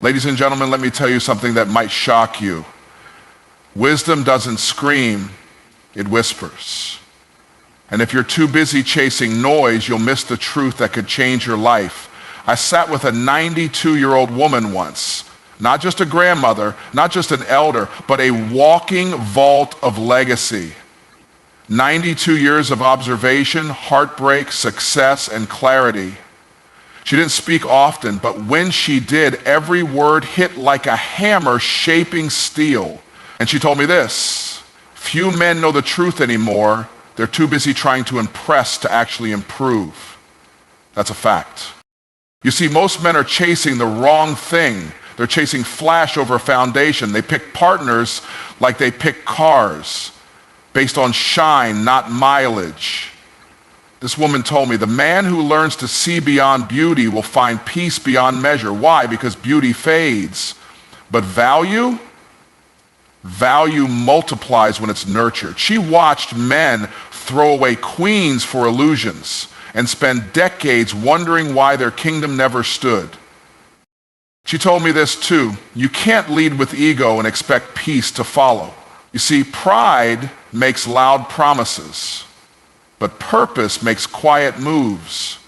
Ladies and gentlemen, let me tell you something that might shock you. Wisdom doesn't scream, it whispers. And if you're too busy chasing noise, you'll miss the truth that could change your life. I sat with a 92-year-old woman once, not just a grandmother, not just an elder, but a walking vault of legacy. 92 years of observation, heartbreak, success, and clarity. She didn't speak often, but when she did, every word hit like a hammer shaping steel. And she told me this: few men know the truth anymore. They're too busy trying to impress to actually improve. That's a fact. You see, most men are chasing the wrong thing. They're chasing flash over foundation. They pick partners like they pick cars, based on shine, not mileage. This woman told me, the man who learns to see beyond beauty will find peace beyond measure. Why? Because beauty fades. But value multiplies when it's nurtured. She watched men throw away queens for illusions and spend decades wondering why their kingdom never stood. She told me this too: you can't lead with ego and expect peace to follow. You see, pride makes loud promises, but purpose makes quiet moves.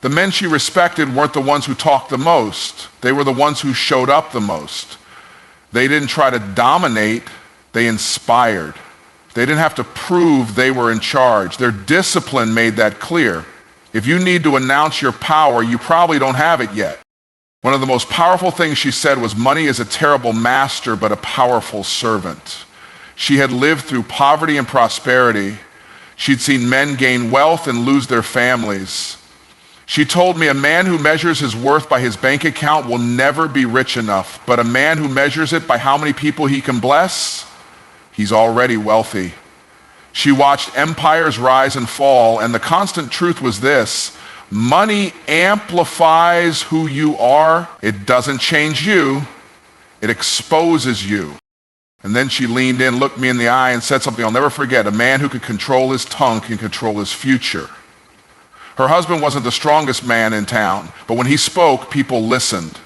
The men she respected weren't the ones who talked the most. They were the ones who showed up the most. They didn't try to dominate, they inspired. They didn't have to prove they were in charge. Their discipline made that clear. If you need to announce your power, you probably don't have it yet. One of the most powerful things she said was, money is a terrible master, but a powerful servant. She had lived through poverty and prosperity. She'd seen men gain wealth and lose their families. She told me, a man who measures his worth by his bank account will never be rich enough, but a man who measures it by how many people he can bless, he's already wealthy. She watched empires rise and fall, and the constant truth was this: money amplifies who you are. It doesn't change you, it exposes you. And then she leaned in, looked me in the eye, and said something I'll never forget: a man who could control his tongue can control his future. Her husband wasn't the strongest man in town, but when he spoke, people listened.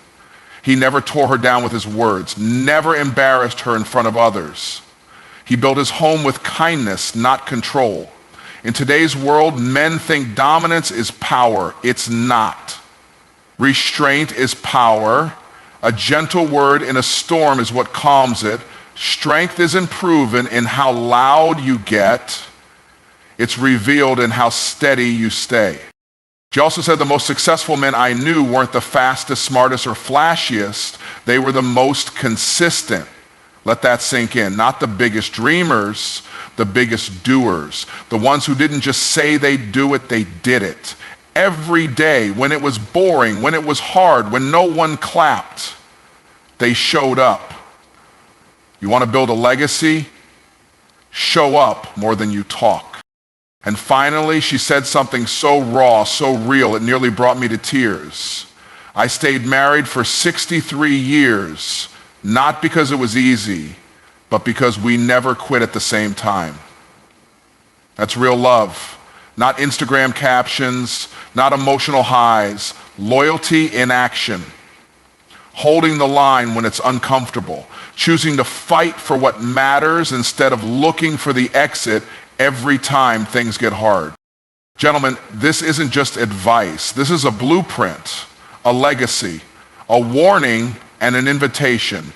He never tore her down with his words, never embarrassed her in front of others. He built his home with kindness, not control. In today's world, men think dominance is power. It's not. Restraint is power. A gentle word in a storm is what calms it. Strength isn't proven in how loud you get. It's revealed in how steady you stay. She also said the most successful men I knew weren't the fastest, smartest, or flashiest. They were the most consistent. Let that sink in. Not the biggest dreamers, the biggest doers. The ones who didn't just say they'd do it, they did it. Every day, when it was boring, when it was hard, when no one clapped, they showed up. You want to build a legacy? Show up more than you talk. And finally, she said something so raw, so real, it nearly brought me to tears. I stayed married for 63 years, not because it was easy, but because we never quit at the same time. That's real love. Not Instagram captions, not emotional highs. Loyalty in action. Holding the line when it's uncomfortable. Choosing to fight for what matters instead of looking for the exit every time things get hard. Gentlemen, this isn't just advice. This is a blueprint, a legacy, a warning, and an invitation.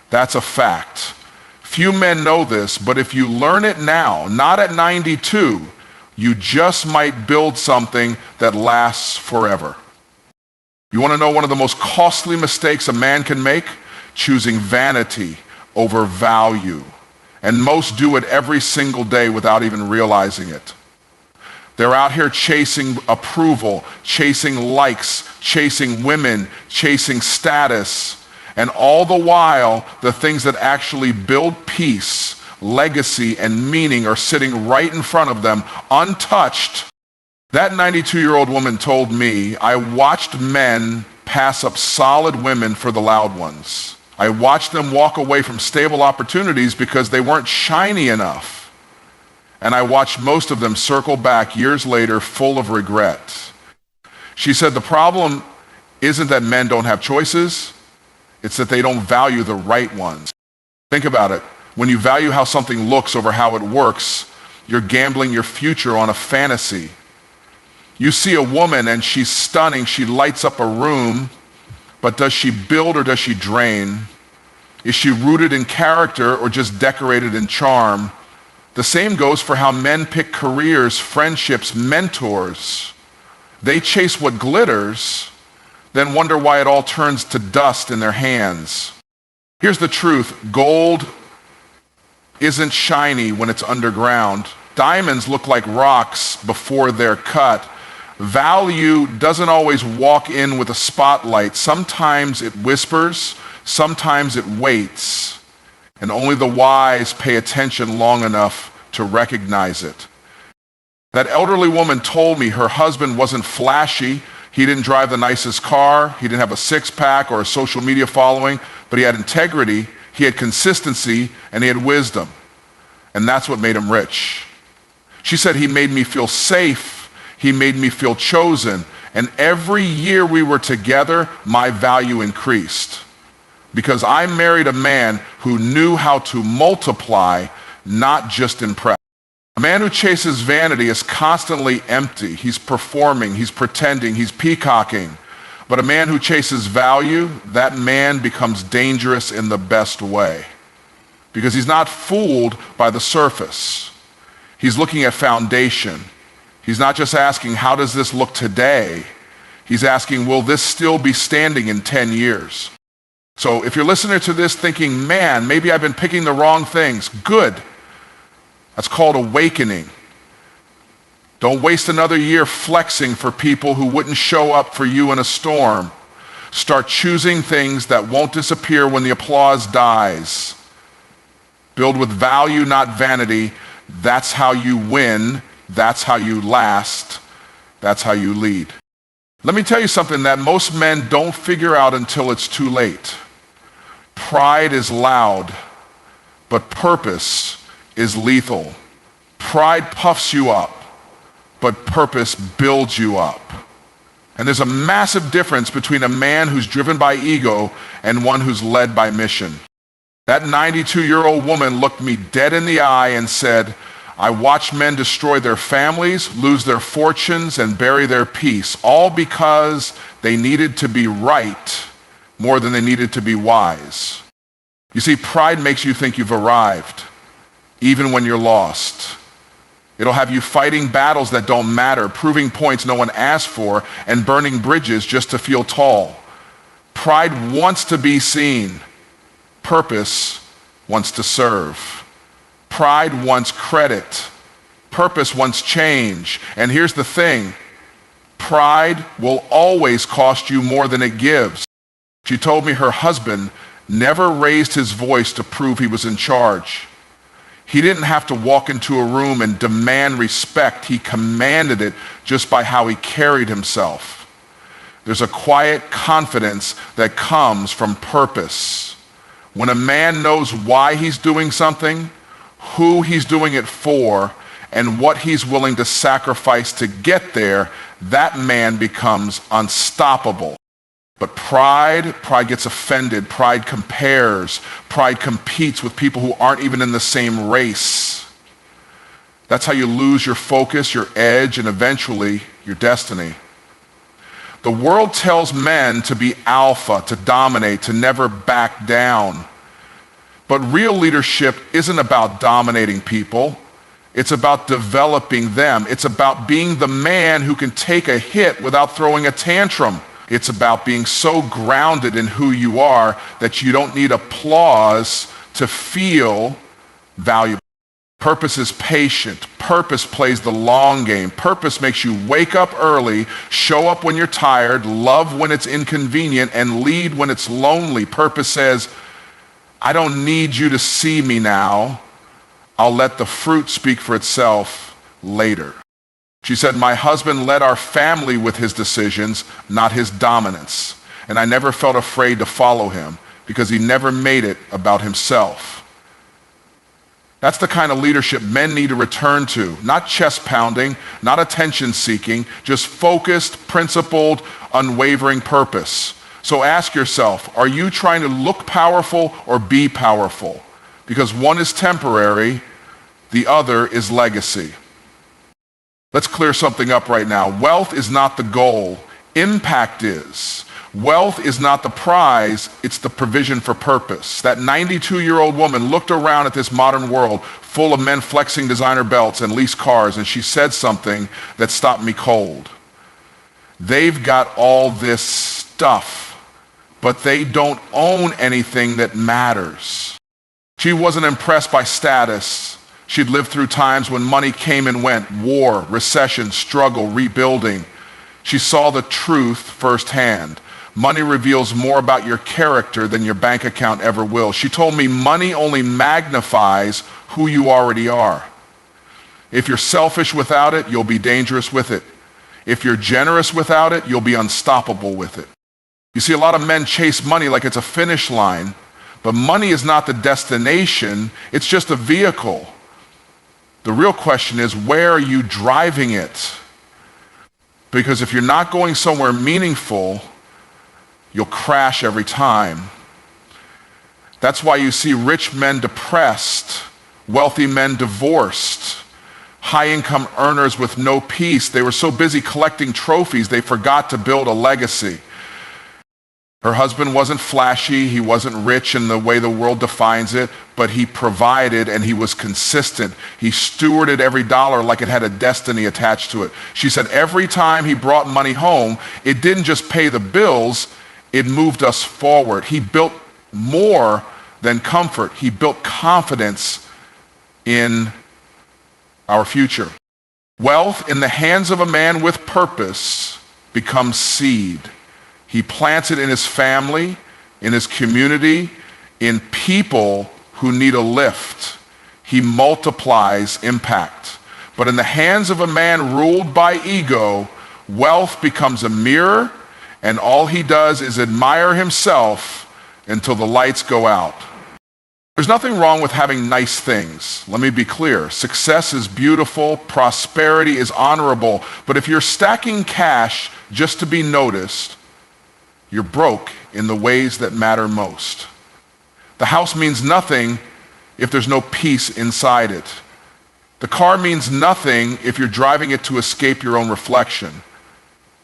That's a fact. Few men know this, but if you learn it now, not at 92, you just might build something that lasts forever. You want to know one of the most costly mistakes a man can make? Choosing vanity over value. And most do it every single day without even realizing it. They're out here chasing approval, chasing likes, chasing women, chasing status. And all the while, the things that actually build peace, legacy, and meaning are sitting right in front of them, untouched. That 92-year-old woman told me, I watched men pass up solid women for the loud ones. I watched them walk away from stable opportunities because they weren't shiny enough. And I watched most of them circle back years later full of regret. She said the problem isn't that men don't have choices. It's that they don't value the right ones. Think about it. When you value how something looks over how it works, you're gambling your future on a fantasy. You see a woman and she's stunning, she lights up a room, but does she build or does she drain? Is she rooted in character or just decorated in charm? The same goes for how men pick careers, friendships, mentors. They chase what glitters, then wonder why it all turns to dust in their hands. Here's the truth. Gold isn't shiny when it's underground. Diamonds look like rocks before they're cut. Value doesn't always walk in with a spotlight. Sometimes it whispers, sometimes it waits, and only the wise pay attention long enough to recognize it. That elderly woman told me her husband wasn't flashy. He didn't drive the nicest car. He didn't have a six-pack or a social media following, but he had integrity, he had consistency, and he had wisdom. And that's what made him rich. She said he made me feel safe. He made me feel chosen. And every year we were together, my value increased. Because I married a man who knew how to multiply, not just impress. A man who chases vanity is constantly empty. He's performing, he's pretending, he's peacocking. But a man who chases value, that man becomes dangerous in the best way. Because he's not fooled by the surface. He's looking at foundation. He's not just asking, how does this look today? He's asking, will this still be standing in 10 years? So if you're listening to this thinking, man, maybe I've been picking the wrong things, good. That's called awakening. Don't waste another year flexing for people who wouldn't show up for you in a storm. Start choosing things that won't disappear when the applause dies. Build with value, not vanity. That's how you win. That's how you last. That's how you lead. Let me tell you something that most men don't figure out until it's too late. Pride is loud, but purpose is lethal. Pride puffs you up, but purpose builds you up. And there's a massive difference between a man who's driven by ego and one who's led by mission. That 92-year-old woman looked me dead in the eye and said, I watched men destroy their families, lose their fortunes, and bury their peace, all because they needed to be right more than they needed to be wise. You see, pride makes you think you've arrived, even when you're lost. It'll have you fighting battles that don't matter, proving points no one asked for, and burning bridges just to feel tall. Pride wants to be seen. Purpose wants to serve. Pride wants credit. Purpose wants change. And here's the thing. Pride will always cost you more than it gives. She told me her husband never raised his voice to prove he was in charge. He didn't have to walk into a room and demand respect. He commanded it just by how he carried himself. There's a quiet confidence that comes from purpose. When a man knows why he's doing something, who he's doing it for, and what he's willing to sacrifice to get there, that man becomes unstoppable. But pride gets offended, pride compares, pride competes with people who aren't even in the same race. That's how you lose your focus, your edge, and eventually your destiny. The world tells men to be alpha, to dominate, to never back down. But real leadership isn't about dominating people. It's about developing them. It's about being the man who can take a hit without throwing a tantrum. It's about being so grounded in who you are that you don't need applause to feel valuable. Purpose is patient. Purpose plays the long game. Purpose makes you wake up early, show up when you're tired, love when it's inconvenient, and lead when it's lonely. Purpose says, I don't need you to see me now. I'll let the fruit speak for itself later. She said, my husband led our family with his decisions, not his dominance. And I never felt afraid to follow him because he never made it about himself. That's the kind of leadership men need to return to. Not chest pounding, not attention seeking, just focused, principled, unwavering purpose. So ask yourself, are you trying to look powerful or be powerful? Because one is temporary, the other is legacy. Let's clear something up right now. Wealth is not the goal. Impact is. Wealth is not the prize, it's the provision for purpose. That 92-year-old woman looked around at this modern world full of men flexing designer belts and leased cars, and she said something that stopped me cold. They've got all this stuff, but they don't own anything that matters. She wasn't impressed by status. She'd lived through times when money came and went, war, recession, struggle, rebuilding. She saw the truth firsthand. Money reveals more about your character than your bank account ever will. She told me money only magnifies who you already are. If you're selfish without it, you'll be dangerous with it. If you're generous without it, you'll be unstoppable with it. You see, a lot of men chase money like it's a finish line, but money is not the destination, it's just a vehicle. The real question is, where are you driving it? Because if you're not going somewhere meaningful, you'll crash every time. That's why you see rich men depressed, wealthy men divorced, high-income earners with no peace. They were so busy collecting trophies, they forgot to build a legacy. Her husband wasn't flashy, he wasn't rich in the way the world defines it, but he provided and he was consistent. He stewarded every dollar like it had a destiny attached to it. She said every time he brought money home, it didn't just pay the bills, it moved us forward. He built more than comfort. He built confidence in our future. Wealth in the hands of a man with purpose becomes seed. He plants it in his family, in his community, in people who need a lift. He multiplies impact. But in the hands of a man ruled by ego, wealth becomes a mirror, and all he does is admire himself until the lights go out. There's nothing wrong with having nice things. Let me be clear. Success is beautiful, prosperity is honorable, but if you're stacking cash just to be noticed, you're broke in the ways that matter most. The house means nothing if there's no peace inside it. The car means nothing if you're driving it to escape your own reflection.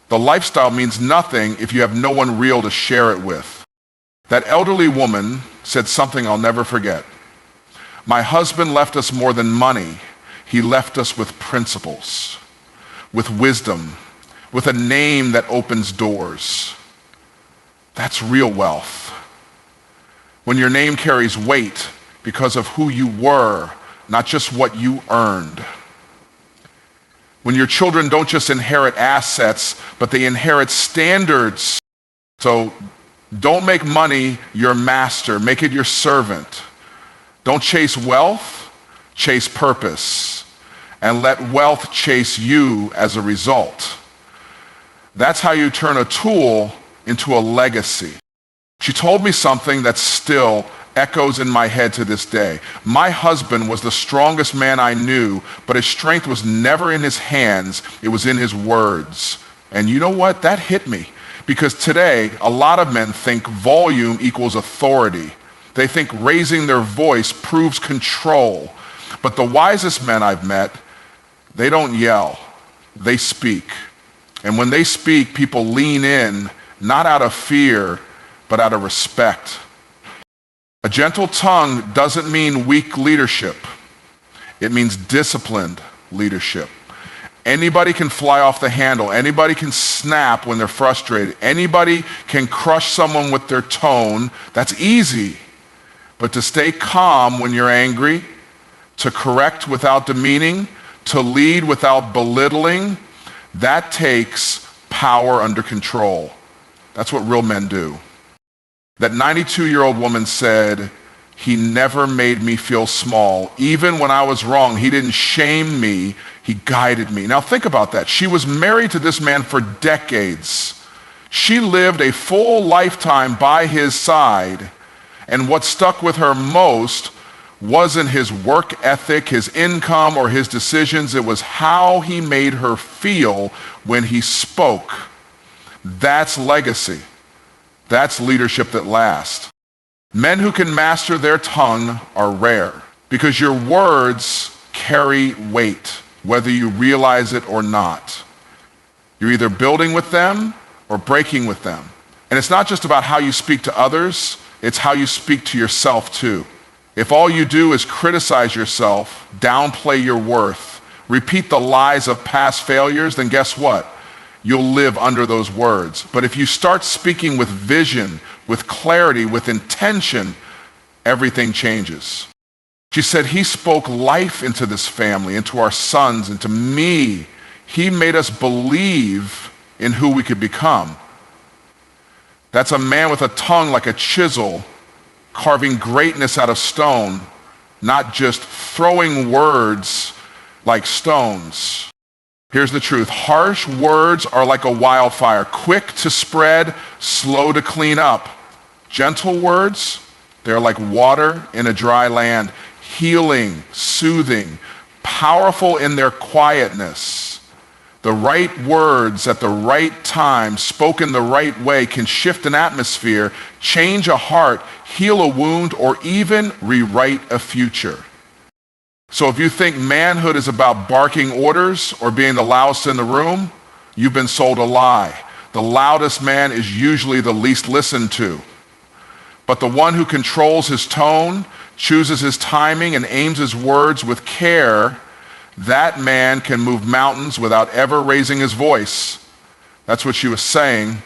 The lifestyle means nothing if you have no one real to share it with. That elderly woman said something I'll never forget. My husband left us more than money. He left us with principles, with wisdom, with a name that opens doors. That's real wealth. When your name carries weight because of who you were, not just what you earned. When your children don't just inherit assets, but they inherit standards. So don't make money your master, make it your servant. Don't chase wealth, chase purpose. And let wealth chase you as a result. That's how you turn a tool into a legacy. She told me something that still echoes in my head to this day. My husband was the strongest man I knew, but his strength was never in his hands, it was in his words. And you know what? That hit me. Because today, a lot of men think volume equals authority. They think raising their voice proves control. But the wisest men I've met, they don't yell, they speak. And when they speak, people lean in, not out of fear, but out of respect. A gentle tongue doesn't mean weak leadership. It means disciplined leadership. Anybody can fly off the handle. Anybody can snap when they're frustrated. Anybody can crush someone with their tone. That's easy. But to stay calm when you're angry, to correct without demeaning, to lead without belittling, that takes power under control. That's what real men do. That 92-year-old woman said, he never made me feel small. Even when I was wrong, he didn't shame me, he guided me. Now think about that. She was married to this man for decades. She lived a full lifetime by his side, and what stuck with her most wasn't his work ethic, his income, or his decisions. It was how he made her feel when he spoke. That's legacy. That's leadership that lasts. Men who can master their tongue are rare because your words carry weight, whether you realize it or not. You're either building with them or breaking with them. And it's not just about how you speak to others, it's how you speak to yourself too. If all you do is criticize yourself, downplay your worth, repeat the lies of past failures, then guess what? You'll live under those words. But if you start speaking with vision, with clarity, with intention, everything changes. She said, he spoke life into this family, into our sons, into me. He made us believe in who we could become. That's a man with a tongue like a chisel, carving greatness out of stone, not just throwing words like stones. Here's the truth. Harsh words are like a wildfire, quick to spread, slow to clean up. Gentle words, they're like water in a dry land, healing, soothing, powerful in their quietness. The right words at the right time, spoken the right way, can shift an atmosphere, change a heart, heal a wound, or even rewrite a future. So if you think manhood is about barking orders or being the loudest in the room, you've been sold a lie. The loudest man is usually the least listened to. But the one who controls his tone, chooses his timing, and aims his words with care, that man can move mountains without ever raising his voice. That's what she was saying,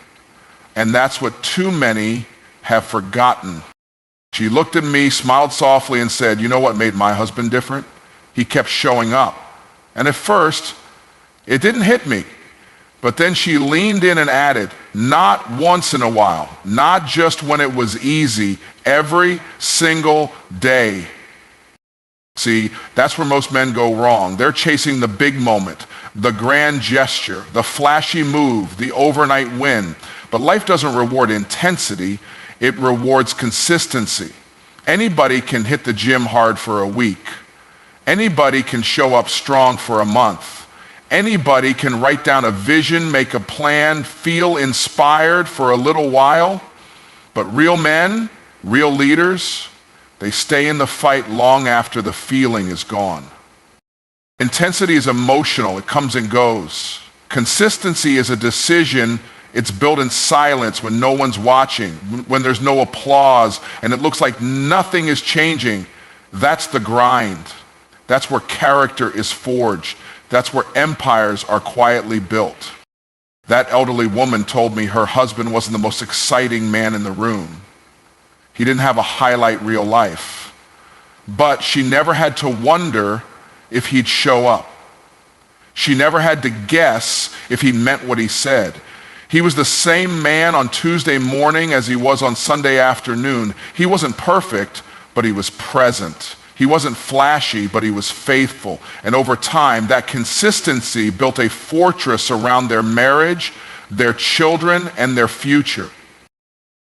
and that's what too many have forgotten. She looked at me, smiled softly, and said, you know what made my husband different? He kept showing up. And at first, it didn't hit me. But then she leaned in and added, not once in a while, not just when it was easy, every single day. See, that's where most men go wrong. They're chasing the big moment, the grand gesture, the flashy move, the overnight win. But life doesn't reward intensity, it rewards consistency. Anybody can hit the gym hard for a week. Anybody can show up strong for a month. Anybody can write down a vision, make a plan, feel inspired for a little while. But real men, real leaders, they stay in the fight long after the feeling is gone. Intensity is emotional, it comes and goes. Consistency is a decision. It's built in silence when no one's watching, when there's no applause, and it looks like nothing is changing. That's the grind. That's where character is forged. That's where empires are quietly built. That elderly woman told me her husband wasn't the most exciting man in the room. He didn't have a highlight reel life. But she never had to wonder if he'd show up. She never had to guess if he meant what he said. He was the same man on Tuesday morning as he was on Sunday afternoon. He wasn't perfect, but he was present. He wasn't flashy, but he was faithful. And over time, that consistency built a fortress around their marriage, their children, and their future.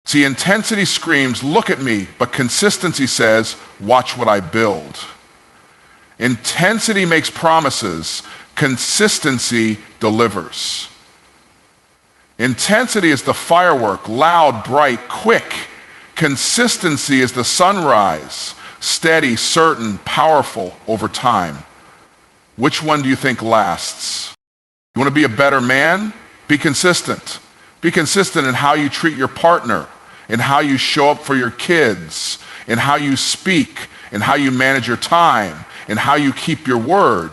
See, intensity screams, look at me, but consistency says, watch what I build. Intensity makes promises, consistency delivers. Intensity is the firework, loud, bright, quick. Consistency is the sunrise, steady, certain, powerful over time. Which one do you think lasts? You want to be a better man? Be consistent. Be consistent in how you treat your partner, in how you show up for your kids, in how you speak, in how you manage your time, in how you keep your word.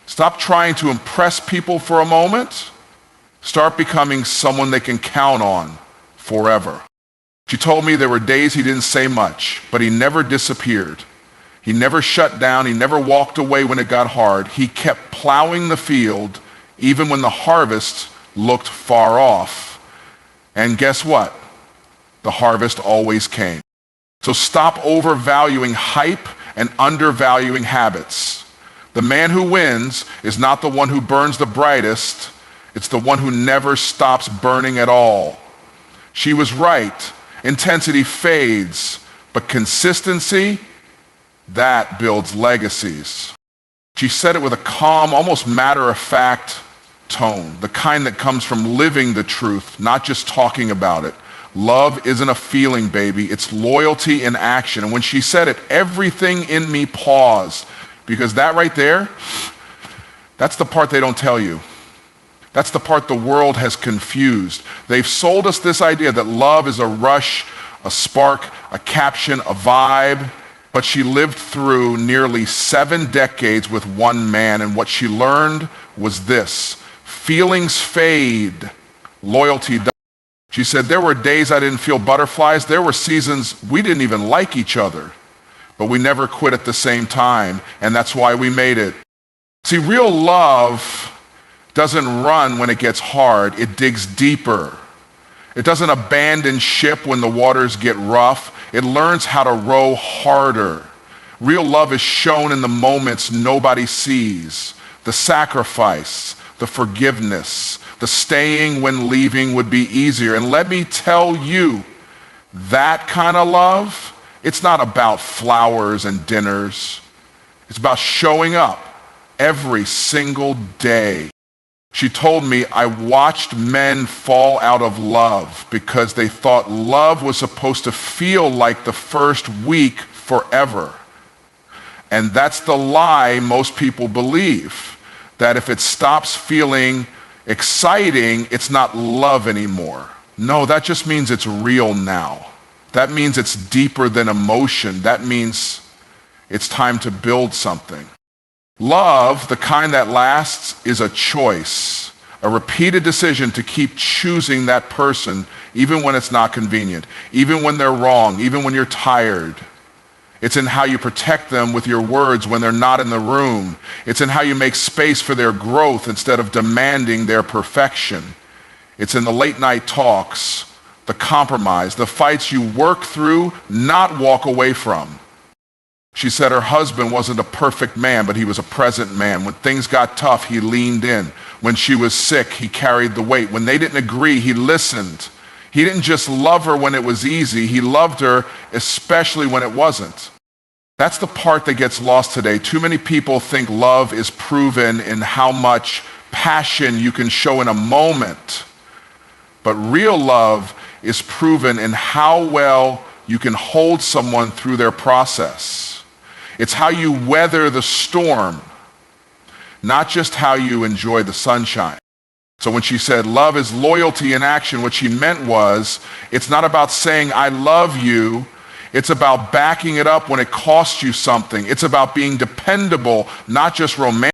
Stop trying to impress people for a moment. Start becoming someone they can count on forever. She told me there were days he didn't say much, but he never disappeared. He never shut down. He never walked away when it got hard. He kept plowing the field even when the harvest looked far off. And guess what? The harvest always came. So stop overvaluing hype and undervaluing habits. The man who wins is not the one who burns the brightest. It's the one who never stops burning at all. She was right. Intensity fades, but consistency, that builds legacies. She said it with a calm, almost matter-of-fact tone, the kind that comes from living the truth, not just talking about it. Love isn't a feeling, baby. It's loyalty in action. And when she said it, everything in me paused, because that right there, that's the part they don't tell you. That's the part the world has confused. They've sold us this idea that love is a rush, a spark, a caption, a vibe. But she lived through nearly 7 decades with one man, and what she learned was this: feelings fade, loyalty doesn't. She said, there were days I didn't feel butterflies. There were seasons we didn't even like each other, but we never quit at the same time, and that's why we made it. See, real love doesn't run when it gets hard. It digs deeper. It doesn't abandon ship when the waters get rough. It learns how to row harder. Real love is shown in the moments nobody sees: the sacrifice, the forgiveness, the staying when leaving would be easier. And let me tell you, that kind of love, it's not about flowers and dinners. It's about showing up every single day. She told me, I watched men fall out of love because they thought love was supposed to feel like the first week forever. And that's the lie most people believe, that if it stops feeling exciting, it's not love anymore. No, that just means it's real now. That means it's deeper than emotion. That means it's time to build something. Love, the kind that lasts, is a choice, a repeated decision to keep choosing that person even when it's not convenient, even when they're wrong, even when you're tired. It's in how you protect them with your words when they're not in the room. It's in how you make space for their growth instead of demanding their perfection. It's in the late night talks, the compromise, the fights you work through, not walk away from. She said her husband wasn't a perfect man, but he was a present man. When things got tough, he leaned in. When she was sick, he carried the weight. When they didn't agree, he listened. He didn't just love her when it was easy. He loved her especially when it wasn't. That's the part that gets lost today. Too many people think love is proven in how much passion you can show in a moment. But real love is proven in how well you can hold someone through their process. It's how you weather the storm, not just how you enjoy the sunshine. So when she said love is loyalty in action, what she meant was, it's not about saying I love you. It's about backing it up when it costs you something. It's about being dependable, not just romantic.